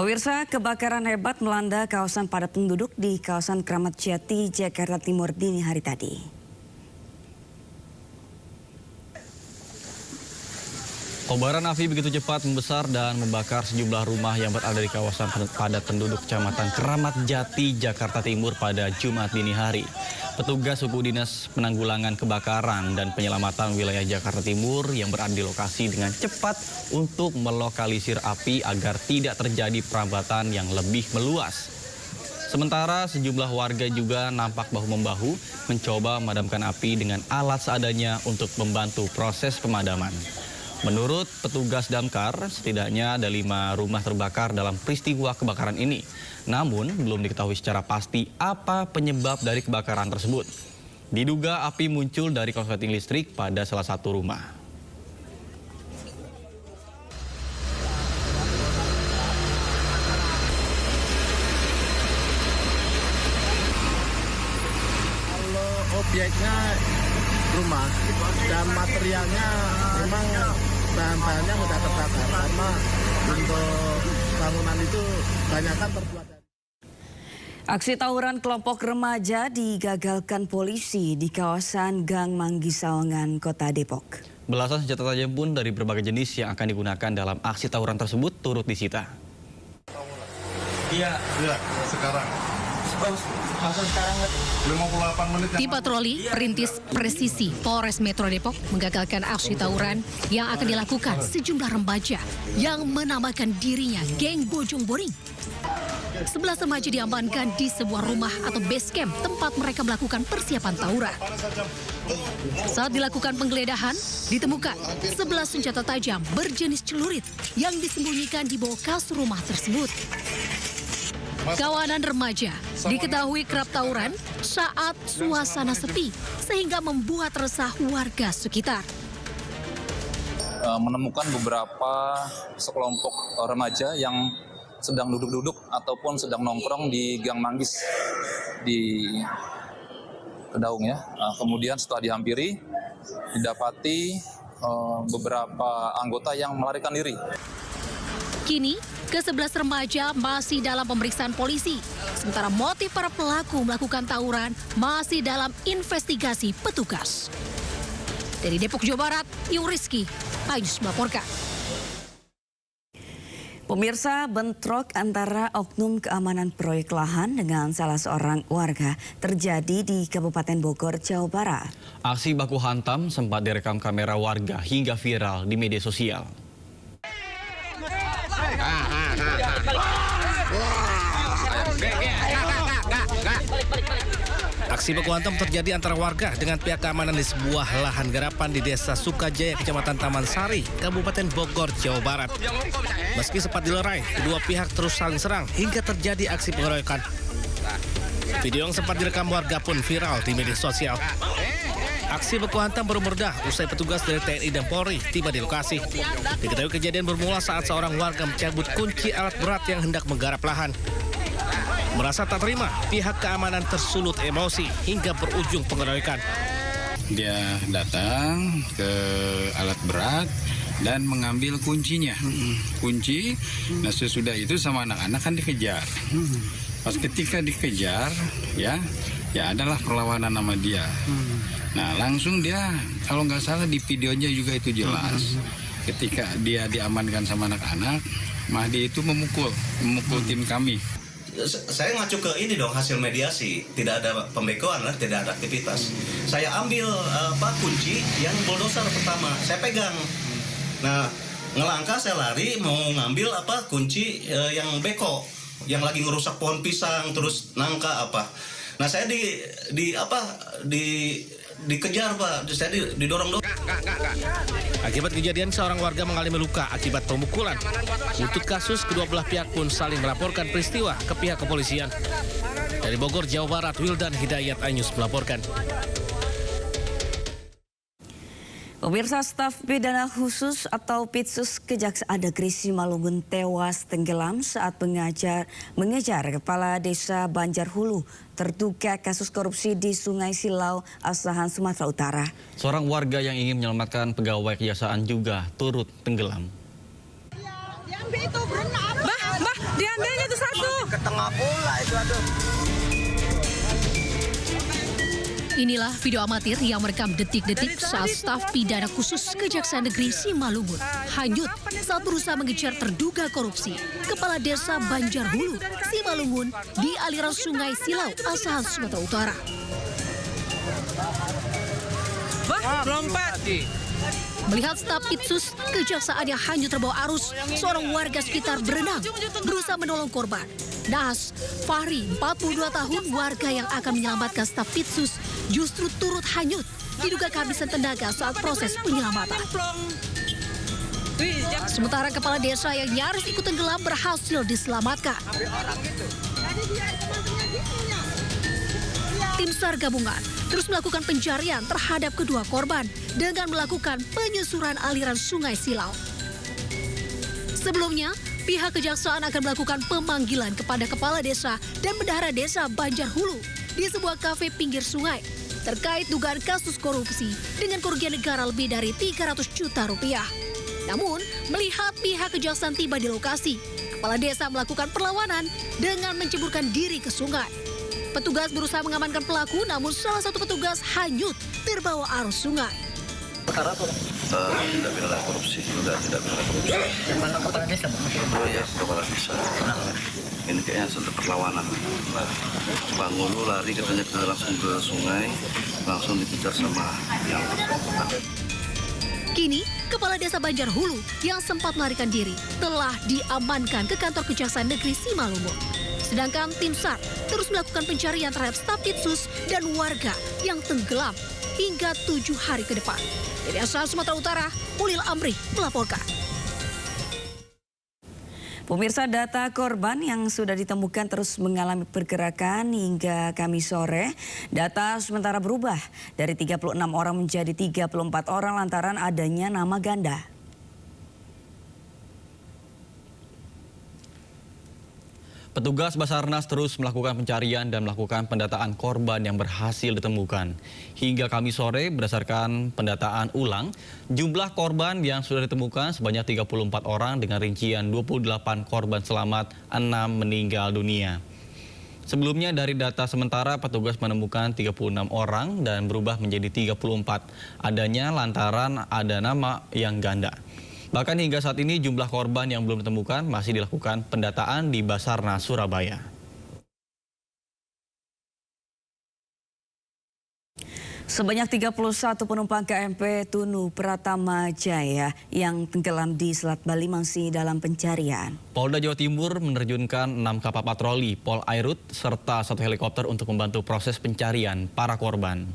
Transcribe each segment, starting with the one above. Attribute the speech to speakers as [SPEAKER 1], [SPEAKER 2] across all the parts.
[SPEAKER 1] Pemirsa, kebakaran hebat melanda kawasan padat penduduk di kawasan Kramat Jati, Jakarta Timur dini hari tadi.
[SPEAKER 2] Kobaran api begitu cepat membesar dan membakar sejumlah rumah yang berada di kawasan padat penduduk Kecamatan Kramat Jati, Jakarta Timur pada Jumat dini hari. Petugas suku dinas penanggulangan kebakaran dan penyelamatan wilayah Jakarta Timur yang berada di lokasi dengan cepat untuk melokalisir api agar tidak terjadi perambatan yang lebih meluas. Sementara sejumlah warga juga nampak bahu-membahu mencoba memadamkan api dengan alat seadanya untuk membantu proses pemadaman. Menurut petugas damkar, setidaknya ada 5 rumah terbakar dalam peristiwa kebakaran ini. Namun, belum diketahui secara pasti apa penyebab dari kebakaran tersebut. Diduga api muncul dari korsleting listrik pada salah satu rumah.
[SPEAKER 3] Kalau objeknya rumah dan materialnya memang bahan-bahannya mudah terbakar karena untuk bangunan itu banyak kan terbuat dari.
[SPEAKER 1] Aksi tawuran kelompok remaja digagalkan polisi di kawasan Gang Manggis Sawangan, Kota Depok.
[SPEAKER 2] Belasan senjata tajam pun dari berbagai jenis yang akan digunakan dalam aksi tawuran tersebut turut disita.
[SPEAKER 4] Iya, sekarang. Langsung sekarang 58 menit.
[SPEAKER 5] Tim patroli Perintis Presisi Polres Metro Depok menggagalkan aksi tawuran yang akan dilakukan sejumlah remaja yang menamakan dirinya geng Bojong Boring. 11 remaja diamankan di sebuah rumah atau base camp tempat mereka melakukan persiapan tawuran. Saat dilakukan penggeledahan, ditemukan 11 senjata tajam berjenis celurit yang disembunyikan di bawah kasur rumah tersebut. Kawanan remaja diketahui kerap tawuran saat suasana sepi sehingga membuat resah warga sekitar.
[SPEAKER 6] Menemukan beberapa sekelompok remaja yang sedang duduk-duduk ataupun sedang nongkrong di Gang Manggis di Kedaung ya. Kemudian setelah dihampiri didapati beberapa anggota yang melarikan diri.
[SPEAKER 5] Kini, ke-11 remaja masih dalam pemeriksaan polisi. Sementara motif para pelaku melakukan tawuran masih dalam investigasi petugas. Dari Depok, Jawa Barat, Yung Rizky, Ayus melaporkan.
[SPEAKER 1] Pemirsa, bentrok antara oknum keamanan proyek lahan dengan salah seorang warga terjadi di Kabupaten Bogor, Jawa Barat.
[SPEAKER 2] Aksi baku hantam sempat direkam kamera warga hingga viral di media sosial.
[SPEAKER 7] Aksi baku hantam terjadi antara warga dengan pihak keamanan di sebuah lahan garapan di Desa Sukajaya, Kecamatan Taman Sari, Kabupaten Bogor, Jawa Barat. Meski sempat dilerai, kedua pihak terus saling serang hingga terjadi aksi pengeroyokan. Video yang sempat direkam warga pun viral di media sosial. Aksi baku hantam baru meredah usai petugas dari TNI dan Polri tiba di lokasi. Diketahui kejadian bermula saat seorang warga mencabut kunci alat berat yang hendak menggarap lahan. Merasa tak terima, pihak keamanan tersulut emosi hingga berujung pengeroyokan.
[SPEAKER 8] Dia datang ke alat berat dan mengambil kuncinya. Kunci, nah sesudah itu sama anak-anak kan dikejar. Pas ketika dikejar, ya adalah perlawanan sama dia. Nah langsung dia, kalau nggak salah di videonya juga itu jelas. Ketika dia diamankan sama anak-anak, Mahdi itu memukul tim kami.
[SPEAKER 9] Saya ngacu ke ini dong, hasil mediasi, tidak ada pembegoan lah, tidak ada aktivitas. Saya ambil kunci yang bulldozer pertama, saya pegang. Nah, ngelangkah saya lari mau ngambil kunci yang beko, yang lagi ngerusak pohon pisang terus nangka apa. Nah, saya dikejar Pak, saya didorong-dorong.
[SPEAKER 7] Akibat kejadian seorang warga mengalami luka akibat pemukulan. Untuk kasus, kedua belah pihak pun saling melaporkan peristiwa ke pihak kepolisian. Dari Bogor, Jawa Barat, Wildan Hidayat Anyus melaporkan.
[SPEAKER 1] Pemirsa, staf pidana khusus atau Pitsus Kejaksaan Negeri Simalungun tewas tenggelam saat mengejar kepala desa Banjarhulu terduga kasus korupsi di Sungai Silau, Asahan, Sumatera Utara.
[SPEAKER 2] Seorang warga yang ingin menyelamatkan pegawai kejaksaan juga turut tenggelam.
[SPEAKER 10] Mbak, Diambilnya itu satu.
[SPEAKER 11] Ke tengah pula itu, aduh.
[SPEAKER 5] Inilah video amatir yang merekam detik-detik saat staf pidana khusus Kejaksaan Negeri Simalungun hanyut saat berusaha mengejar terduga korupsi Kepala Desa Banjarhulu, Simalungun di aliran Sungai Silau, Asahan, Sumatera Utara.
[SPEAKER 10] Wah, lompat.
[SPEAKER 5] Melihat staf Itsus, kejaksaan yang hanyut terbawa arus, seorang warga sekitar berenang berusaha menolong korban. Naas, Fahri, 42 tahun, warga yang akan menyelamatkan staf Itsus, justru turut hanyut, diduga kehabisan tenaga saat proses penyelamatan. Sementara kepala desa yang nyaris ikut tenggelam berhasil diselamatkan. Tim SAR gabungan terus melakukan pencarian terhadap kedua korban dengan melakukan penyusuran aliran Sungai Silau. Sebelumnya, pihak kejaksaan akan melakukan pemanggilan kepada kepala desa dan bendahara desa Banjarhulu di sebuah kafe pinggir sungai terkait dugaan kasus korupsi dengan kerugian negara lebih dari 300 juta rupiah. Namun, melihat pihak kejaksaan tiba di lokasi, kepala desa melakukan perlawanan dengan menceburkan diri ke sungai. Petugas berusaha mengamankan pelaku, namun salah satu petugas hanyut terbawa arus sungai.
[SPEAKER 11] Perkara apa?
[SPEAKER 12] Tidak pidana korupsi, juga tidak pidana korupsi.
[SPEAKER 11] Yang mana kepala desa?
[SPEAKER 12] Oh ya, kepala desa. Ini kayaknya suatu perlawanan. Pak Ngulu lari katanya langsung ke sungai, langsung dikejar sama yang bersangkutan.
[SPEAKER 5] Kini, Kepala Desa Banjarhulu yang sempat melarikan diri telah diamankan ke kantor Kejaksaan Negeri Simalungun. Sedangkan tim SAR terus melakukan pencarian terhadap staf Itsus dan warga yang tenggelam hingga 7 hari ke depan. Dari Asahan, Sumatera Utara, Ulil Amri melaporkan.
[SPEAKER 1] Pemirsa, data korban yang sudah ditemukan terus mengalami pergerakan hingga Kamis sore. Data sementara berubah dari 36 orang menjadi 34 orang lantaran adanya nama ganda.
[SPEAKER 2] Petugas Basarnas terus melakukan pencarian dan melakukan pendataan korban yang berhasil ditemukan. Hingga Kamis sore, berdasarkan pendataan ulang, jumlah korban yang sudah ditemukan sebanyak 34 orang dengan rincian 28 korban selamat, 6 meninggal dunia. Sebelumnya dari data sementara, petugas menemukan 36 orang dan berubah menjadi 34. Adanya lantaran ada nama yang ganda. Bahkan hingga saat ini jumlah korban yang belum ditemukan masih dilakukan pendataan di Basarnas Surabaya.
[SPEAKER 1] Sebanyak 31 penumpang KMP Tunu Pratama Jaya yang tenggelam di Selat Bali masih dalam pencarian.
[SPEAKER 2] Polda Jawa Timur menerjunkan 6 kapal patroli, Pol Airut, serta 1 helikopter untuk membantu proses pencarian para korban.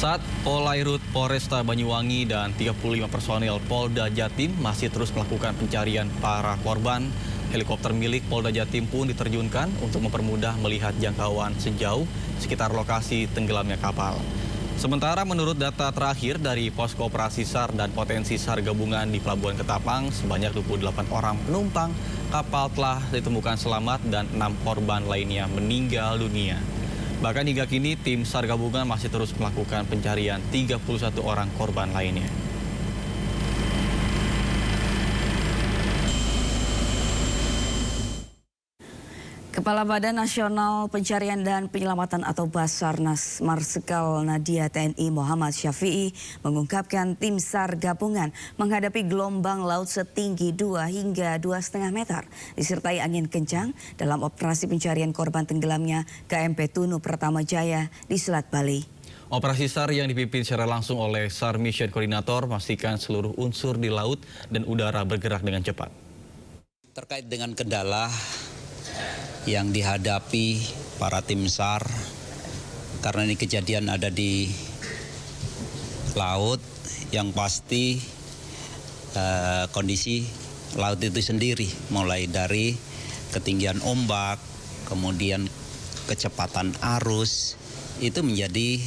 [SPEAKER 2] Saat Polairut Polresta Banyuwangi dan 35 personel Polda Jatim masih terus melakukan pencarian para korban, helikopter milik Polda Jatim pun diterjunkan untuk mempermudah melihat jangkauan sejauh sekitar lokasi tenggelamnya kapal. Sementara menurut data terakhir dari Posko Operasi SAR dan Potensi SAR Gabungan di Pelabuhan Ketapang, sebanyak 28 orang penumpang kapal telah ditemukan selamat dan 6 korban lainnya meninggal dunia. Bahkan hingga kini tim SAR gabungan masih terus melakukan pencarian 31 orang korban lainnya.
[SPEAKER 1] Kepala Badan Nasional Pencarian dan Penyelamatan atau Basarnas Marsikal Nadia TNI Muhammad Syafi'i mengungkapkan tim SAR gabungan menghadapi gelombang laut setinggi 2 hingga 2,5 meter disertai angin kencang dalam operasi pencarian korban tenggelamnya KMP Tunu Pratama Jaya di Selat Bali.
[SPEAKER 2] Operasi SAR yang dipimpin secara langsung oleh SAR Mission Coordinator memastikan seluruh unsur di laut dan udara bergerak dengan cepat.
[SPEAKER 13] Terkait dengan kendala yang dihadapi para tim SAR karena ini kejadian ada di laut, yang pasti kondisi laut itu sendiri mulai dari ketinggian ombak, kemudian kecepatan arus itu menjadi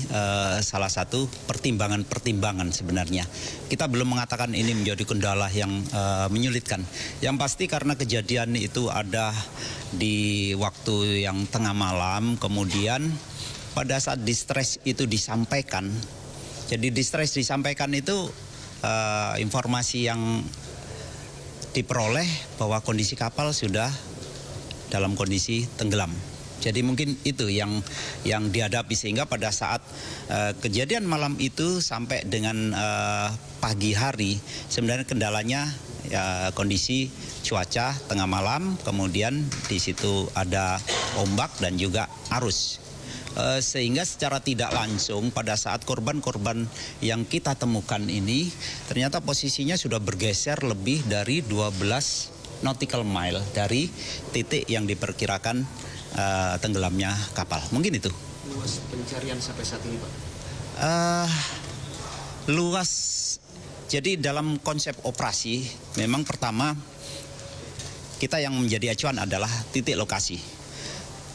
[SPEAKER 13] salah satu pertimbangan sebenarnya. Kita belum mengatakan ini menjadi kendala yang menyulitkan. Yang pasti karena kejadian itu ada di waktu yang tengah malam, kemudian pada saat distress itu disampaikan, Jadi distress disampaikan itu informasi yang diperoleh bahwa kondisi kapal sudah dalam kondisi tenggelam. Jadi mungkin itu yang dihadapi, sehingga pada saat kejadian malam itu sampai dengan pagi hari sebenarnya kendalanya ya kondisi cuaca tengah malam, kemudian di situ ada ombak dan juga arus. Sehingga secara tidak langsung pada saat korban-korban yang kita temukan ini ternyata posisinya sudah bergeser lebih dari 12 nautical mile dari titik yang diperkirakan tenggelamnya kapal. Mungkin itu.
[SPEAKER 7] Luas pencarian sampai saat ini, Pak?
[SPEAKER 13] Luas. Jadi dalam konsep operasi memang pertama kita yang menjadi acuan adalah titik lokasi.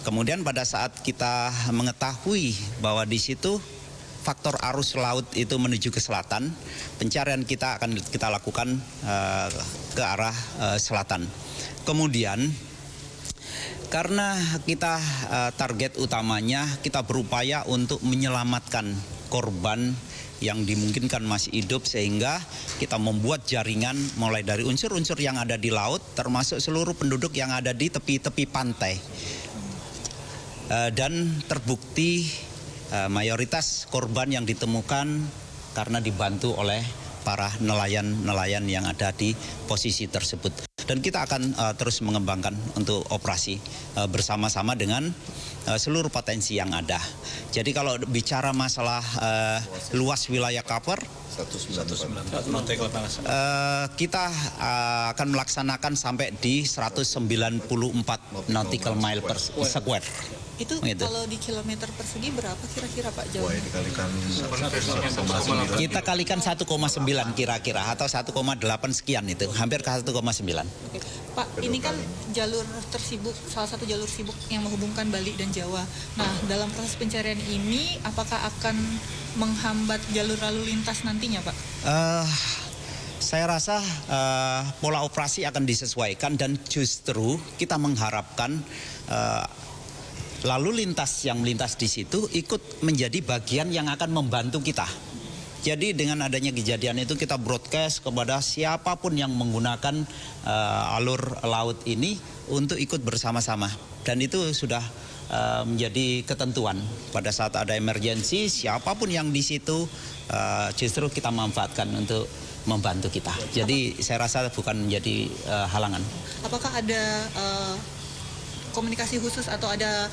[SPEAKER 13] Kemudian pada saat kita mengetahui bahwa di situ faktor arus laut itu menuju ke selatan, pencarian kita akan kita lakukan ke arah selatan. Kemudian karena kita target utamanya kita berupaya untuk menyelamatkan korban yang dimungkinkan masih hidup, sehingga kita membuat jaringan mulai dari unsur-unsur yang ada di laut termasuk seluruh penduduk yang ada di tepi-tepi pantai. Dan terbukti mayoritas korban yang ditemukan karena dibantu oleh para nelayan-nelayan yang ada di posisi tersebut. Dan kita akan terus mengembangkan untuk operasi bersama-sama dengan seluruh potensi yang ada. Jadi kalau bicara masalah luas wilayah cover, kita akan melaksanakan sampai di 194 nautical mile per square.
[SPEAKER 10] Itu kalau di kilometer persegi berapa kira-kira Pak jauhnya?
[SPEAKER 13] Kita kalikan 1,9 kira-kira atau 1,8 sekian itu, hampir ke 1,9.
[SPEAKER 10] Oke. Pak, ini kan jalur tersibuk, salah satu jalur sibuk yang menghubungkan Bali dan Jawa. Nah, dalam proses pencarian ini apakah akan menghambat jalur lalu lintas nantinya, Pak?
[SPEAKER 13] Saya rasa pola operasi akan disesuaikan dan justru kita mengharapkan lalu lintas yang melintas di situ ikut menjadi bagian yang akan membantu kita. Jadi dengan adanya kejadian itu kita broadcast kepada siapapun yang menggunakan alur laut ini untuk ikut bersama-sama. Dan itu sudah menjadi ketentuan. Pada saat ada emergensi, siapapun yang di situ justru kita manfaatkan untuk membantu kita. Jadi saya rasa bukan menjadi halangan.
[SPEAKER 10] Apakah ada komunikasi khusus atau ada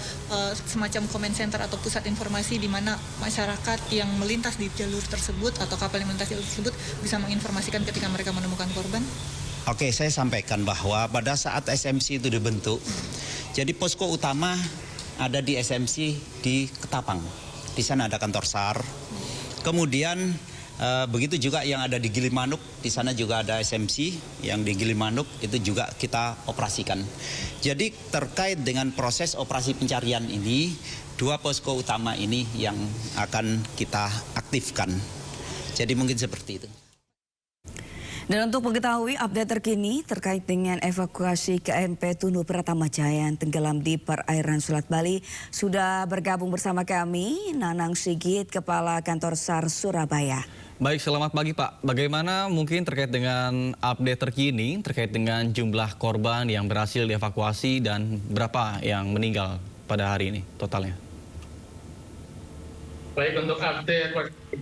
[SPEAKER 10] semacam comment center atau pusat informasi di mana masyarakat yang melintas di jalur tersebut atau kapal yang melintas di jalur tersebut bisa menginformasikan ketika mereka menemukan korban?
[SPEAKER 13] Oke, saya sampaikan bahwa pada saat SMC itu dibentuk, jadi posko utama ada di SMC di Ketapang. Di sana ada kantor SAR. Kemudian begitu juga yang ada di Gilimanuk, di sana juga ada SMC yang di Gilimanuk itu juga kita operasikan. Jadi terkait dengan proses operasi pencarian ini, dua posko utama ini yang akan kita aktifkan. Jadi mungkin seperti itu.
[SPEAKER 1] Dan untuk mengetahui update terkini terkait dengan evakuasi KMP Tunu Pratama Jaya yang tenggelam di perairan Selat Bali, sudah bergabung bersama kami Nanang Sigit, Kepala Kantor SAR Surabaya.
[SPEAKER 2] Baik, selamat pagi Pak. Bagaimana mungkin terkait dengan update terkini terkait dengan jumlah korban yang berhasil dievakuasi dan berapa yang meninggal pada hari ini totalnya?
[SPEAKER 3] Baik, untuk update